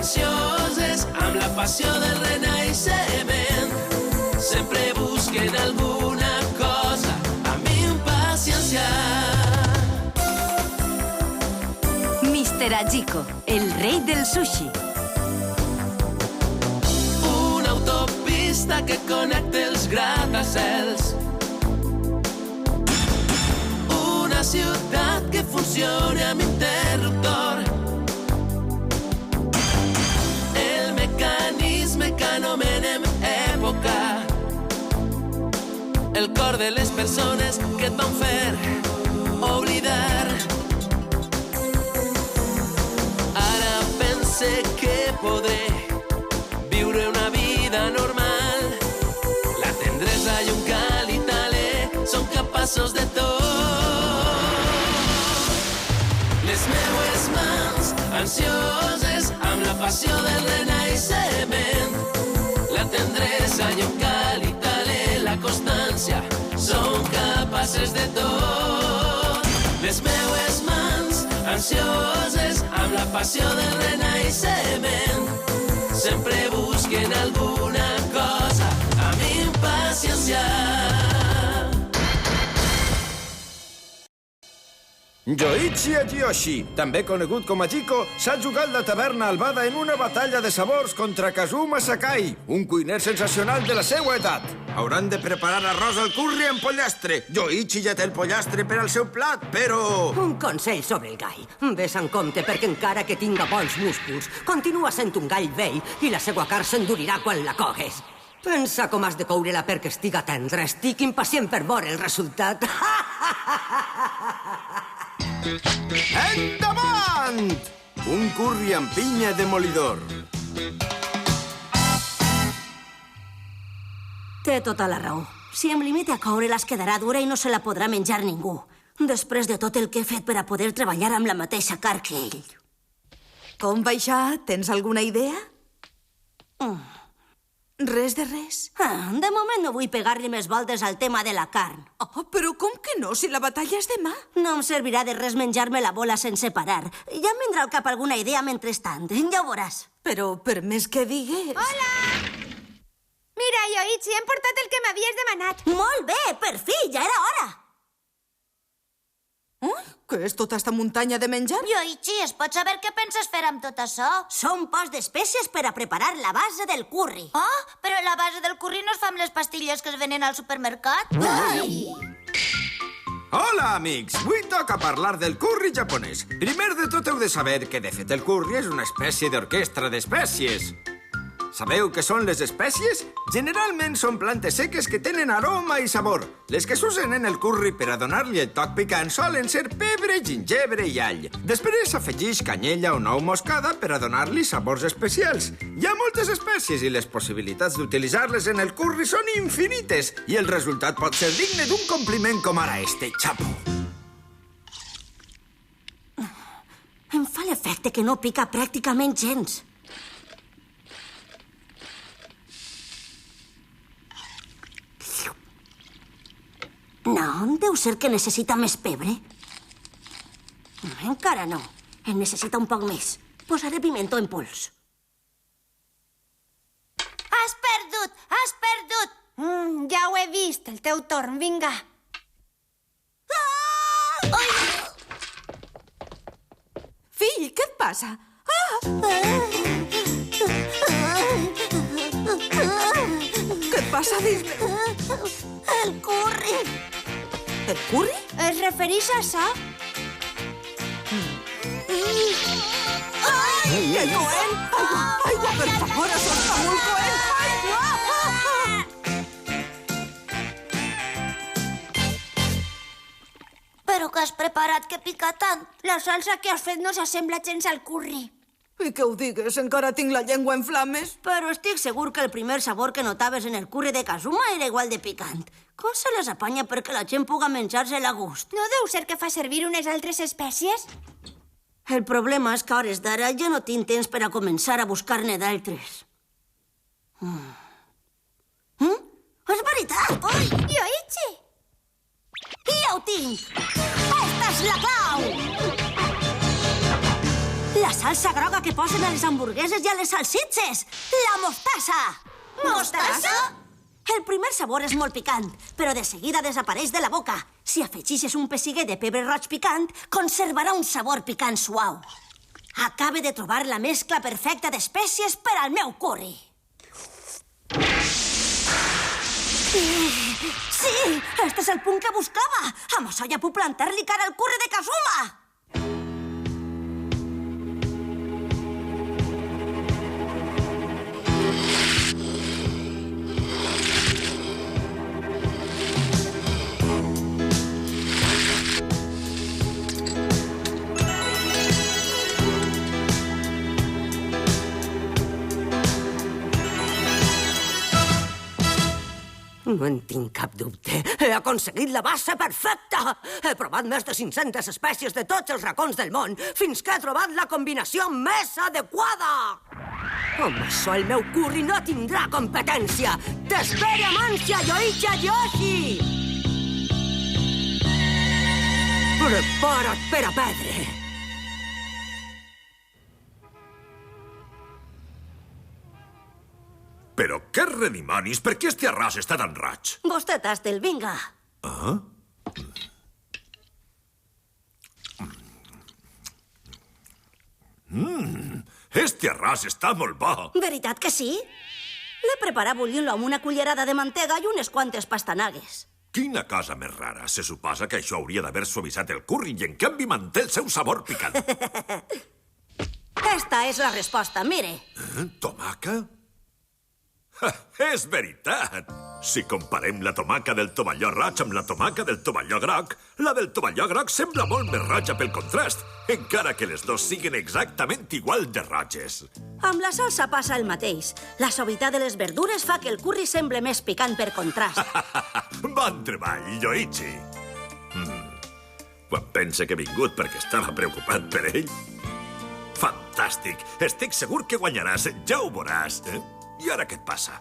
ansioses amb la passió del renaixement. Sempre busquen alguna cosa amb impaciència. Mr. Ajiko, el rei del sushi. Una autopista que connecta els gratacels. Una ciutat que funciona amb interruptor. El mecanisme que anomenem època. El cor de les persones que et van fer oblidar. Ara pense que podré viure una vida normal. La tendresa i un càlid talè són capaços de tot. Les meues mans ansioses amb la passió del renaixement. La tendresa i un càlid talè, la constància, són capaces de tot. Les meues mans ansioses amb la passió del renaixement. Sempre busquen alguna cosa amb impaciència. Yoichi Ajiyoshi, també conegut com Ajiko, s'ha jugat la taverna albada en una batalla de sabors contra Kazuma Sakai, un cuiner sensacional de la seva edat. Hauran de preparar arròs al curri amb pollastre. Yoichi ja té el pollastre per al seu plat, però... Un consell sobre el gall. Ves en compte perquè encara que tinga bons músculs, continua sent un gall vell i la seva carn s'endurirà quan la cogues. Pensa com has de coure-la perquè estiga tendre. Estic impacient per veure el resultat. Endavant! Un curri amb pinya demolidor. Té tota la raó. Si em limite a coure-la es quedarà dura i no se la podrà menjar ningú. Després de tot el que he fet per a poder treballar amb la mateixa carn que ell. Com va això? Tens alguna idea? Res de res? De moment no vull pegar-li més voltes al tema de la carn. Oh, però com que no, si la batalla és demà? No em servirà de res menjar-me la bola sense parar. Ja em vindrà al cap alguna idea mentrestant. Ja ho veuràs. Però per més que digues... Hola! Mira, Yoichi, hem portat el que m'havies demanat. Molt bé, per fi, ja era hora. Què és tota esta muntanya de menjar? Yoichi, es pot saber què penses fer amb tot això? Són pots d'espècies per a preparar la base del curri. Oh, però la base del curri no es fa amb les pastilles que es venen al supermercat? Ai! Hola, amics! Avui toca parlar del curri japonès. Primer de tot heu de saber que, de fet, el curri és una espècie d'orquestra d'espècies. Sabeu què són les espècies? Generalment són plantes seques que tenen aroma i sabor. Les que s'usen en el curri per a donar-li el toc picant solen ser pebre, gingebre i all. Després s'afegeix canyella o nou moscada per a donar-li sabors especials. Hi ha moltes espècies i les possibilitats d'utilitzar-les en el curri són infinites i el resultat pot ser digne d'un compliment com ara este, Chapo. Em fa l'efecte que no pica pràcticament gens. No, deu ser que necessita més pebre. Encara no. En necessita un poc més. Posaré pimentó en pols. Has perdut! Has perdut! Ja ho he vist, el teu torn, vinga. Fill, què et passa? Què et passa? Dis-me. El curri. El curri? Es refereix a això? Ai, el Coen! Aigua, per favor, això està molt coent! Però que has preparat que pica tant? La salsa que has fet no s'assembla gens al curri. I que ho digues, encara tinc la llengua en flames. Però estic segur que el primer sabor que notaves en el curri de Kazuma era igual de picant. Com se les apanya perquè la gent puga menjar-se-la a gust? No deu ser que fa servir unes altres espècies? El problema és que a hores d'ara ja no tinc temps per a començar a buscar-ne d'altres. És veritat! Ui, Yoichi! Ja ho tinc! Esta és la clau! La salsa groga que posen a les hamburgueses i a les salsitxes! La mostassa! Mostassa? El primer sabor és molt picant, però de seguida desapareix de la boca. Si afegixes un pessiguer de pebre roig picant, conservarà un sabor picant suau. Acabe de trobar la mescla perfecta d'espècies per al meu curri. Sí, este és el punt que buscava. Amb això ja puc plantar-li cara al curri de Kazuma. No en tinc cap dubte. He aconseguit la base perfecta. He provat més de 500 espècies de tots els racons del món fins que he trobat la combinació més adequada. Amb això el meu curri no tindrà competència. T'espera amb ànsia, Yoichi Yoshi! Prepara't per a perdre. Però què redimonis? Per què este arròs està tan roig? Vostè tasta el vinga. Ah? Este arròs està molt bo. Veritat que sí? L'he preparat bullint-lo amb una cullerada de mantega i unes quantes pastanagues. Quina cosa més rara. Se suposa que això hauria d'haver suavitzat el curri i en canvi manté el seu sabor picant. Esta és la resposta, mire. Tomaca? És veritat! Si comparem la tomaca del tovalló roig amb la tomaca del tovalló groc, la del tovalló groc sembla molt més roja pel contrast, encara que les dos siguin exactament igual de roges. Amb la salsa passa el mateix. La suavitat de les verdures fa que el curri sembli més picant per contrast. Bon treball, Yoichi! Quan pense que he vingut perquè estava preocupat per ell. Fantàstic! Estic segur que guanyaràs, ja ho veuràs. I ara què et passa?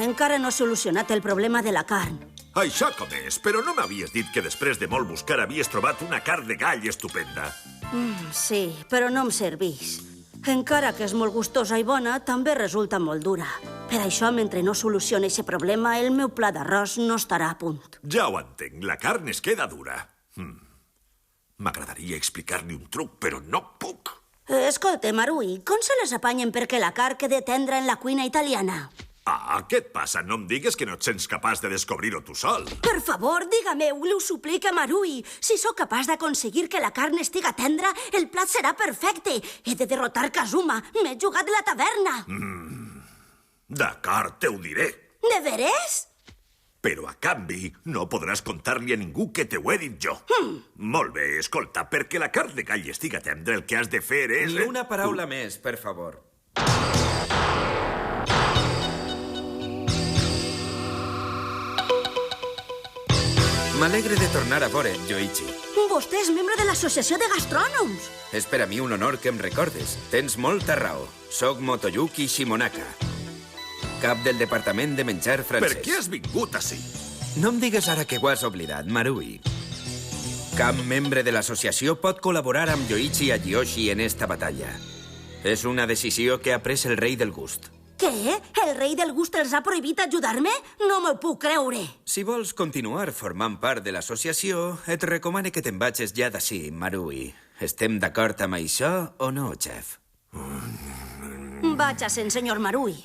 Encara no he solucionat el problema de la carn. Això com és? Però no m'havies dit que després de molt buscar havies trobat una carn de gall estupenda. Sí, però no em serveix. Encara que és molt gustosa i bona, també resulta molt dura. Per això, mentre no solucioni aquest problema, el meu pla d'arròs no estarà a punt. Ja ho entenc, la carn es queda dura. M'agradaria explicar-li un truc, però no puc. Escolta, Marui, com se les apanyen perquè la carn quede tendra en la cuina italiana? Ah, què et passa? No em digues que no et sents capaç de descobrir-ho tu sol. Per favor, dígame, ho suplica, Marui. Si sóc capaç d'aconseguir que la carn estiga tendra, el plat serà perfecte. He de derrotar Kazuma. M'he jugat la taverna. D'acord, te ho diré. De veres? Però a canvi no podràs contar-li a ningú que te ho he dit jo. Molt bé, escolta, perquè la carn de gall estiga tendra el que has de fer és... Ni una paraula més, per favor. M'alegre de tornar a veure't, Yoichi. Vostè és membre de l'Associació de Gastrònoms. És per a mi un honor que em recordes. Tens molta raó. Soc Motoyuki Shimonaka, cap del Departament de Menjar francès. Per què has vingut ací? No em digues ara que ho has oblidat, Marui. Cap membre de l'associació pot col·laborar amb Yoichi Yoshi en esta batalla. És una decisió que ha pres el rei del gust. Què? El rei del gust els ha prohibit ajudar-me? No m'ho puc creure. Si vols continuar formant part de l'associació, et recomano que te'n vagis ja d'ací, Marui. Estem d'acord amb això o no, xef? Vaig-se'n, senyor Marui.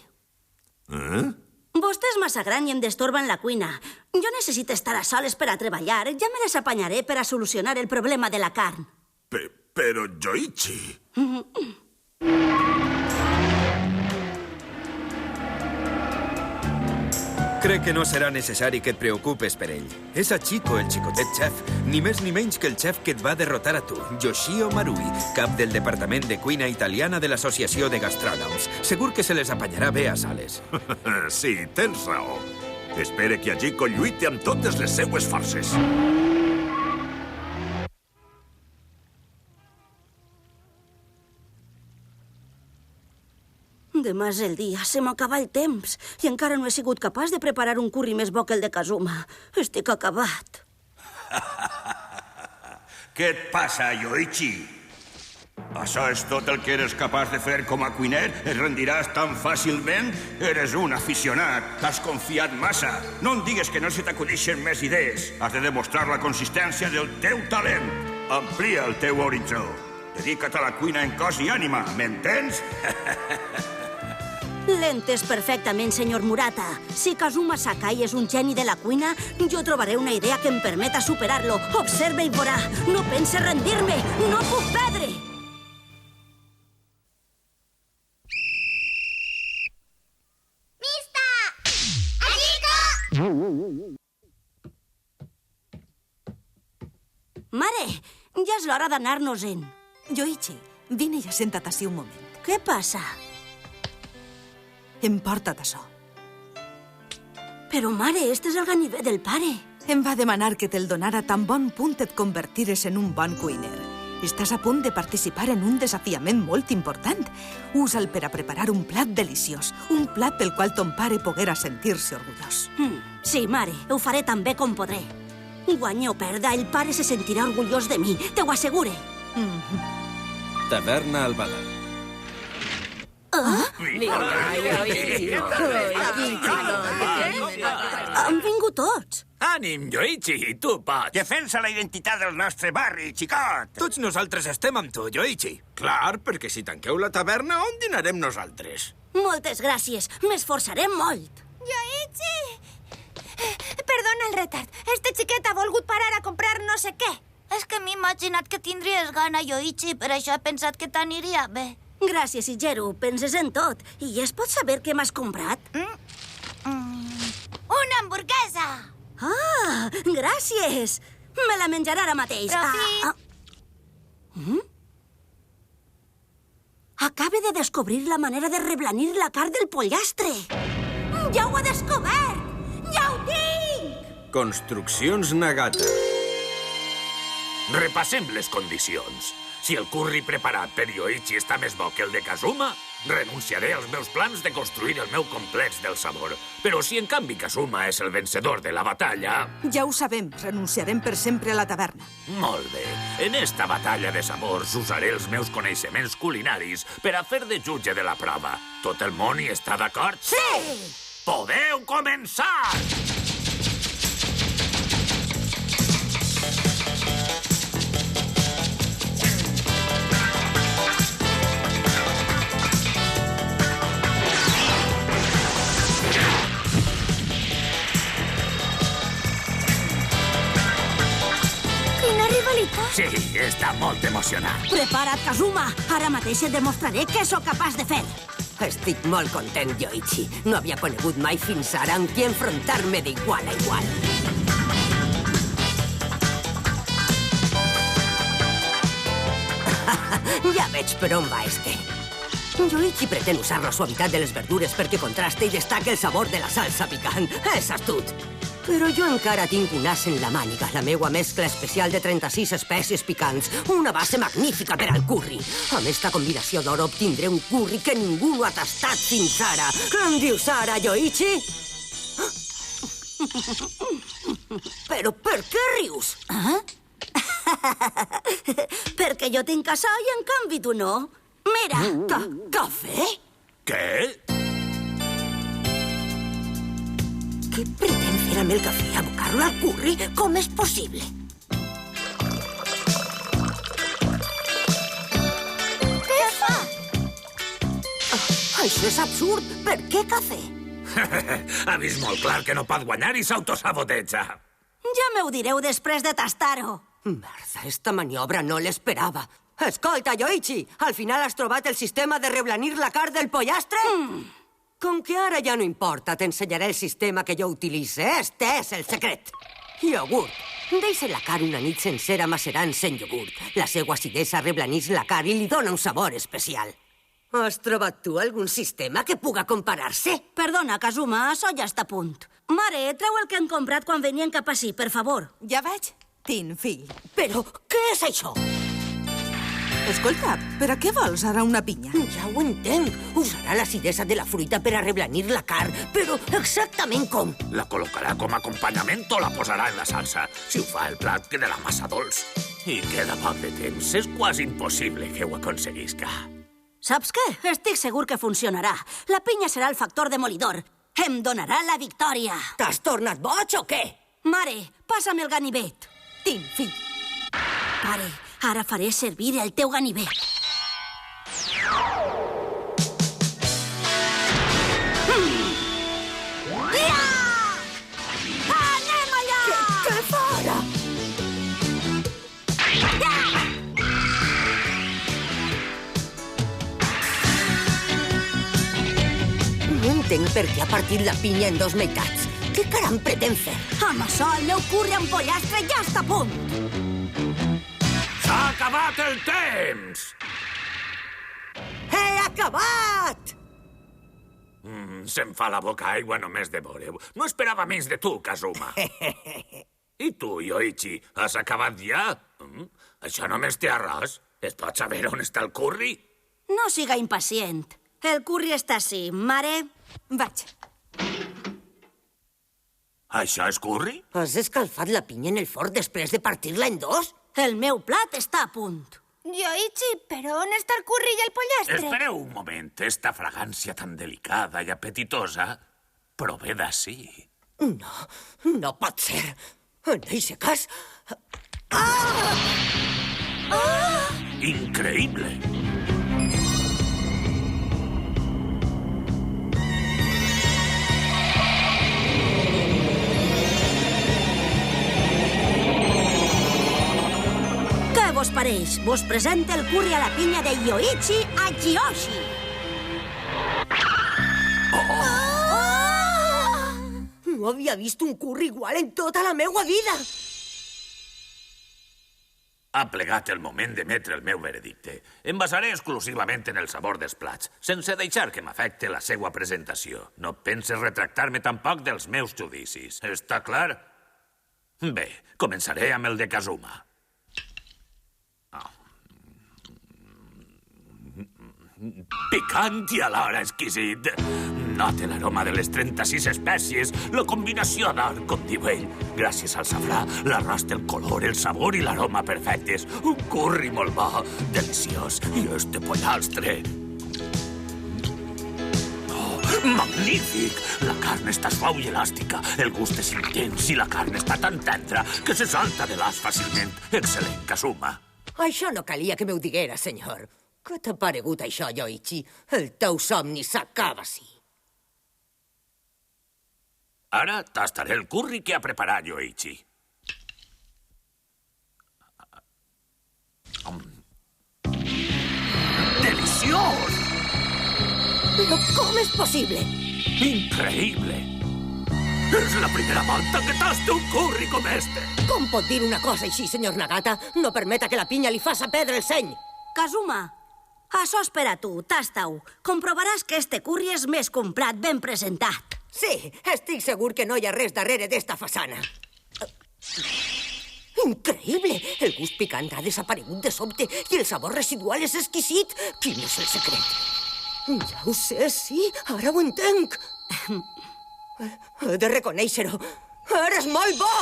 Vostè és massa gran i em destorba en la cuina. Jo necessito estar a soles per a treballar. Ja me les apanyaré per a solucionar el problema de la carn. Però, Yoichi... Crec que no serà necessari que et preocupes per ell. És a Chico, el xicotet xef, ni més ni menys que el xef que et va derrotar a tu, Yoshio Marui, cap del Departament de Cuina Italiana de l'Associació de Gastrònoms. Segur que se les apanyarà bé a sales. Sí, tens raó. Espere que a Chico lluiti amb totes les seues forces. Demà és el dia, se m'acaba el temps i encara no he sigut capaç de preparar un curri més bo que el de Kazuma. Estic acabat. Què et passa, Yoichi? Això és tot el que eres capaç de fer com a cuiner? Et rendiràs tan fàcilment? Eres un aficionat. T'has confiat massa. No em digues que no se t'acudeixen més idees. Has de demostrar la consistència del teu talent. Amplia el teu horitzó. Dedica't a la cuina en cos i ànima, m'entens? L'he entès perfectament, senyor Murata. Si Kazuma Sakai és un geni de la cuina, jo trobaré una idea que em permeta superar-lo. Observe i veurà. No pense rendir-me. No puc perdre. Mista! Ajiko! Mare, ja és l'hora d'anar-nos-en. Yoichi, vine i assenta't ací un moment. Què passa? Emporta't això. Però, mare, este és el ganivet del pare. Em va demanar que te'l donara tan bon punt et convertires en un bon cuiner. Estàs a punt de participar en un desafiament molt important. Usa'l per a preparar un plat deliciós, un plat pel qual ton pare poguera sentir-se orgullós. Sí, mare, ho faré tan bé com podré. Guanyi o perda, el pare se sentirà orgullós de mi, te ho assegure. Taverna al Badal. Han vingut tots. Ànim, Yoichi, tu pots. Defensa la identitat del nostre barri, xicot. Tots nosaltres estem amb tu, Yoichi. Clar, perquè si tanqueu la taverna, on dinarem nosaltres? Moltes gràcies, m'esforçaré molt. Yoichi! Perdona el retard. Este xiquet ha volgut parar a comprar no sé què. És que m'he imaginat que tindries gana, Yoichi, per això he pensat que t'aniria bé. Gràcies, Igeru, penses en tot. I es pot saber què m'has comprat? Una hamburguesa! Ah, gràcies! Me la menjaré ara mateix. Acaba de descobrir la manera de reblanir la carn del pollastre. Ja ho ha descobert! Ja ho tinc! Construccions Nagata. Repassem les condicions. Si el curri preparat per Yoichi està més bo que el de Kazuma, renunciaré als meus plans de construir el meu complex del sabor. Però si en canvi Kazuma és el vencedor de la batalla... Ja ho sabem, renunciarem per sempre a la taverna. Molt bé. En esta batalla de sabors usaré els meus coneixements culinaris per a fer de jutge de la prova. Tot el món hi està d'acord? Sí! Podeu començar! Sí, està molt emocionat. Prepara't, Kazuma. Ara mateix et demostraré què sóc capaç de fer. Estic molt content, Yoichi. No havia conegut mai fins ara amb qui enfrontar-me d'igual a igual. Ja veig per on va este. Yoichi pretén usar la suavitat de les verdures perquè contraste i destaque el sabor de la salsa picant. És astut. Però jo encara tinc un as en la màniga, la meua mescla especial de 36 espècies picants, una base magnífica per al curri. Amb esta combinació d'or obtindré un curri que ningú no ha tastat fins ara. Què em dius ara, Yoichi? Però per què rius? Perquè jo tinc açò i en canvi tu no. Mira. Cafè? Què? Què pretén fer amb el cafè? Abocar-lo al curri? Com és possible? Què fa? Això és absurd. Per què cafè? Ha vist molt clar que no pot guanyar i s'autosaboteja. Ja m'ho direu després de tastar-ho. Merda, esta maniobra no l'esperava. Escolta, Yoichi, al final has trobat el sistema de reblanir la carn del pollastre? Com que ara ja no importa, t'ensenyaré el sistema que jo utilitze. Este és el secret. Iogurt. Deixa la carn una nit sencera macerant-se en iogurt. La seva acidesa reblaneix la carn i li dona un sabor especial. Has trobat tu algun sistema que puga comparar-se? Perdona, Kazuma, això ja està a punt. Mare, treu el que han comprat quan venien cap ací, per favor. Ja vaig. Tin, fill. Però què és això? Escolta, per a què vols ara una pinya? Ja ho entenc. Usarà l'acidesa de la fruita per a reblanir la carn, però exactament com? La col·locarà com a acompanyament o la posarà en la salsa. Si ho fa, el plat quedarà massa dolç. I queda poc de temps. És quasi impossible que ho aconseguisca. Saps què? Estic segur que funcionarà. La pinya serà el factor demolidor. Em donarà la victòria. T'has tornat boig o què? Mare, passa'm el ganivet. Tinc, fill. Pare, ara faré servir el teu ganivet. Ja! Anem allà! Què farà? Ja! No entenc per què ha partit la pinya en dos meitats. Què caram pretén fer? Amb això, el meu curri amb pollastre ja està a punt. S'ha acabat el temps! He acabat! Se'm fa la boca aigua només de veure-ho. No esperava menys de tu, Kazuma. I tu, Yoichi, has acabat ja? Això només té arròs. Es pot saber on està el curri? No siga impacient. El curri està ací, mare. Vaig. Això és curri? Has escalfat la pinya en el forn després de partir-la en dos? El meu plat està a punt. Yoichi, però on està el curri i el pollastre? Espereu un moment. Esta fragància tan delicada i apetitosa prové d'ací. No, no pot ser. En aquest cas... Increïble! Què vos pareix? Vos presenta el curri a la pinya de Yoichi a Kiyoshi. No havia vist un curri igual en tota la meua vida. Ha plegat el moment d'emetre el meu veredicte. Em basaré exclusivament en el sabor dels plats, sense deixar que m'afecte la seva presentació. No penses retractar-me tampoc dels meus judicis. Està clar? Bé, començaré amb el de Kazuma. Picant i alhora exquisit. Nota l'aroma de les 36 espècies, la combinació d'art, com diu ell. Gràcies al safrà, l'arròs té el color, el sabor i l'aroma perfectes. Un curri molt bo, deliciós. I este pollastre. Oh, magnífic! La carn està suau i elàstica, el gust és intens i la carn està tan tendra que se salta de l'as fàcilment. Excel·lent, Kazuma. Això no calia que m'ho diguera, senyor. Què t'ha paregut això, Yoichi? El teu somni s'acaba ací. Ara tastaré el curri que ha preparat Yoichi. Deliciós! Però com és possible? Increïble! És la primera volta que tasto un curri com este. Com pot dir una cosa així, senyor Nagata? No permeta que la pinya li faça perdre el seny. Kazuma, això és per a tu, tasta-ho. Comprovaràs que este curri és més que un plat ben presentat. Sí, estic segur que no hi ha res darrere d'esta façana. Increïble! El gust picant ha desaparegut de sobte i el sabor residual és exquisit. Quin és el secret? Ja ho sé, sí, ara ho entenc. He de reconèixer-ho. Eres molt bo!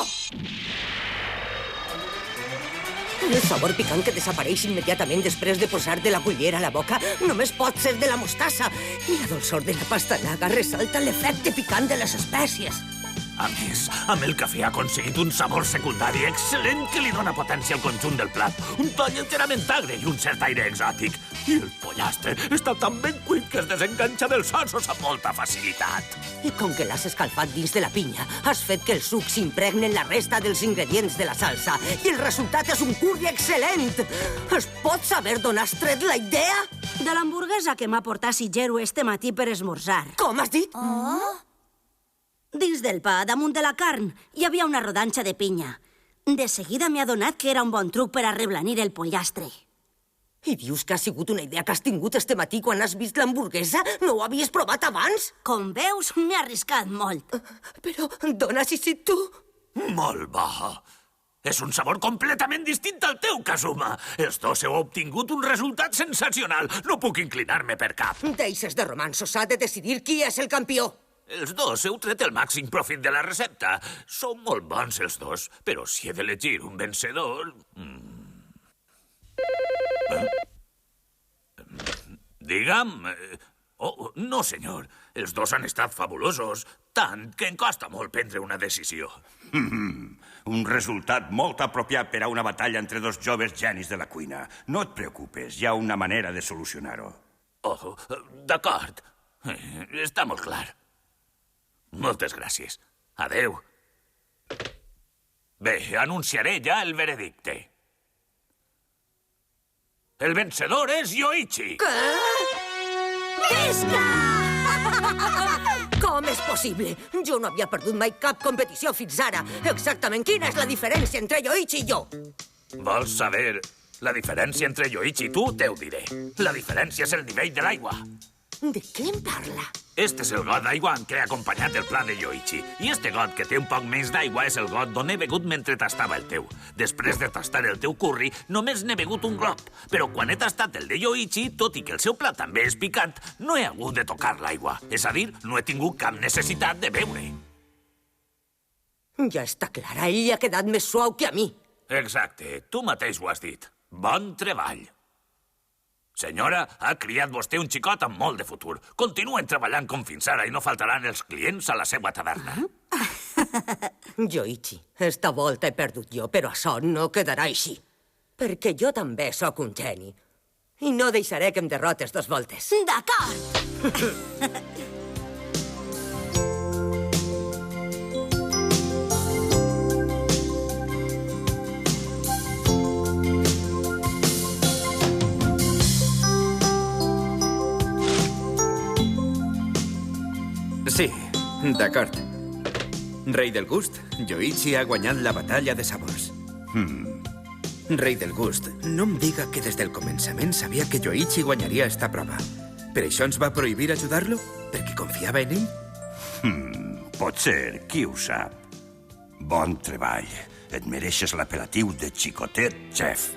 El sabor picant que desapareix immediatament després de posar-te la cullera a la boca només pot ser de la mostassa. I la dolçor de la pastanaga ressalta l'efecte picant de les espècies. A més, amb el cafè ha aconseguit un sabor secundari excel·lent que li dona potència al conjunt del plat. Un to lleugerament agre i un cert aire exòtic. I el pollastre està tan ben cuit que es desenganxa dels ossos amb molta facilitat. I com que l'has escalfat dins de la pinya, has fet que el suc s'impregni en la resta dels ingredients de la salsa. I el resultat és un curri excel·lent. Es pot saber d'on has tret la idea? De l'hamburguesa que m'ha portat Shigeru este matí per esmorzar. Com has dit? Dins del pa, damunt de la carn, hi havia una rodanxa de pinya. De seguida m'he adonat que era un bon truc per a reblanir el pollastre. I dius que ha sigut una idea que has tingut este matí quan has vist l'hamburguesa? No ho havies provat abans? Com veus, m'he arriscat molt. Però dona si tu... Molt bo. És un sabor completament distint al teu, Kazuma. Els dos heu obtingut un resultat sensacional. No puc inclinar-me per cap. Deixes de romansos, s'ha de decidir qui és el campió. Els dos heu tret el màxim profit de la recepta. Són molt bons els dos, però si he d'elegir un vencedor... Digue'm... Oh, no, senyor. Els dos han estat fabulosos, tant que em costa molt prendre una decisió. Un resultat molt apropiat per a una batalla entre dos joves genis de la cuina. No et preocupes, hi ha una manera de solucionar-ho. Oh, d'acord. Està molt clar. Moltes gràcies. Adeu. Bé, anunciaré ja el veredicte. El vencedor és Yoichi. Què? Visca! Com és possible? Jo no havia perdut mai cap competició fins ara. Exactament quina és la diferència entre Yoichi i jo? Vols saber la diferència entre Yoichi i tu? Te ho diré. La diferència és el nivell de l'aigua. De què em parla? Este és el got d'aigua amb què he acompanyat el pla de Yoichi. I este got, que té un poc menys d'aigua, és el got d'on he begut mentre tastava el teu. Després de tastar el teu curri, només n'he begut un glob. Però quan he tastat el de Yoichi, tot i que el seu plat també és picant, no he hagut de tocar l'aigua. És a dir, no he tingut cap necessitat de beure. Ja està clar, a ell ha quedat més suau que a mi. Exacte, tu mateix ho has dit. Bon treball. Senyora, ha criat vostè un xicot amb molt de futur. Continuen treballant com fins ara i no faltaran els clients a la seva taverna. Yoichi, esta volta he perdut jo, però això no quedarà així. Perquè jo també sóc un geni. I no deixaré que em derrotes dos voltes. D'acord. Sí, d'acord. Rei del gust, Yoichi ha guanyat la batalla de sabors. Rei del gust, no em diga que des del començament sabia que Yoichi guanyaria esta prova. Per això ens va prohibir ajudar-lo? Perquè confiava en ell? Pot ser, qui ho sap. Bon treball. Et mereixes l'apel·latiu de xicotet xef.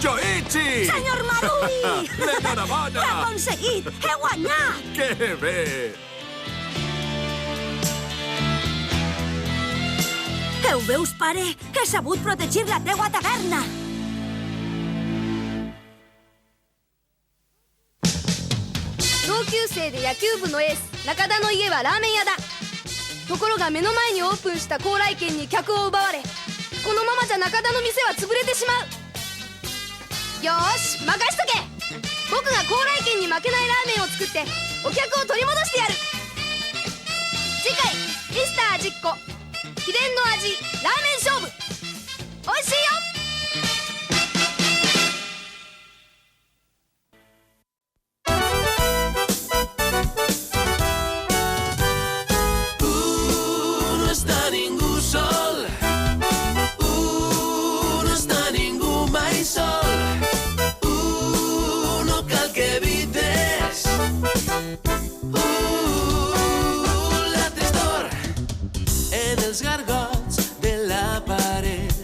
Yoichi! Senyor Marui! L'enhorabona! L'he aconseguit! He guanyat! Que bé! Ho veus, pare? He sabut protegir la teua taverna! No està ningú sol. No està ningú mai sol. No cal que evites la tristor en els gargots de la paret.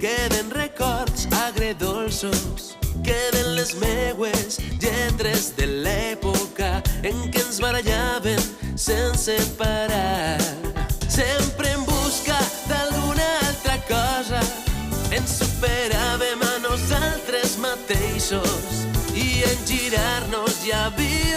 Queden records agredolços, queden les meues lletres de l'època en què ens barallaven sense parar. Sempre en busca d'alguna altra cosa ens superàvem a nosaltres mateixos i en girar-nos ja havíem